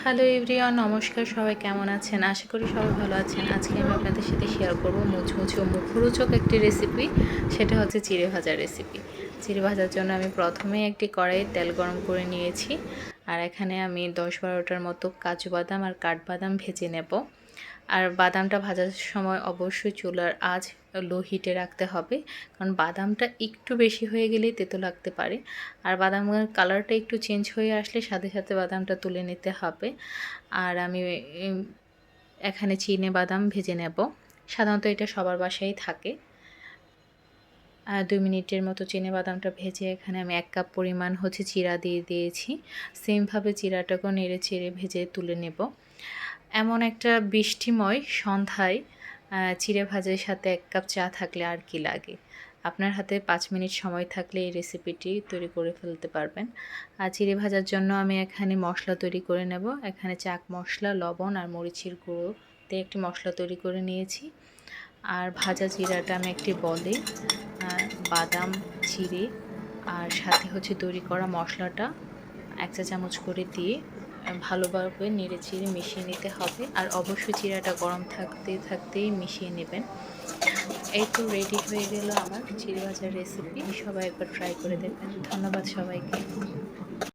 Hello everyone, নমস্কার। সবাই কেমন আছেন? আশা করি সবাই ভালো আছেন। আজকে আমি আপনাদের সাথে শেয়ার করব মুচমুচে ও মুখরোচক একটি রেসিপি। সেটা হচ্ছে চিড়ে ভাজার রেসিপি। চিড়ে ভাজার জন্য আমি প্রথমেই একটি কড়াইয়ে তেল গরম করে নিয়েছি। আর এখানে আমি 10-12টার মতো কাজু বাদাম আর কাঠবাদাম ভেজে নেব। আর বাদামটা ভাজার সময় অবশ্যই চুলার আঁচ লো হিটে রাখতে হবে, কারণ বাদামটা একটু বেশি হয়ে গেলেই তেতো লাগতে পারে। আর বাদামের কালারটা একটু চেঞ্জ হয়ে আসলে সাথে সাথে বাদামটা তুলে নিতে হবে। আর আমি এখানে চিনে বাদাম ভেজে নেব। সাধারণত এটা সবার বাসায় থাকে। 2 মিনিটের মতো চিনে বাদামটা ভেজে এখানে আমি 1 কাপ পরিমাণ চিরা দিয়ে দিয়েছি। সেমভাবে চিরাটাকেও নেড়ে চেড়ে ভেজে তুলে নেব। এমন একটা বৃষ্টিময় সন্ধ্যায় চিড়ে ভাজার সাথে 1 কাপ চা থাকলে আর কি লাগে। আপনার হাতে 5 মিনিট সময় থাকলে এই রেসিপিটি তৈরি করে ফেলতে পারবেন। আর চিড়ে ভাজার জন্য আমি এখানে মশলা তৈরি করে নেব। এখানে চাট মশলা, লবণ আর মরিচের গুঁড়ো দিয়ে একটি মশলা তৈরি করে নিয়েছি। আর ভাজা জিরাটা আমি একটি বলে বাদাম চিড়ে আর সাথে তৈরি করা মশলাটা 1 চা চামচ করে দিয়ে ভালোভাবে নেড়ে চেড়ে মিশিয়ে নিতে হবে। আর অবশ্যই চিড়াটা গরম থাকতেই মিশিয়ে নেবেন। এই তো রেডি হয়ে গেল আমার চিড়ে ভাজার রেসিপি। সবাই একবার ট্রাই করে দেখবেন। ধন্যবাদ সবাইকে।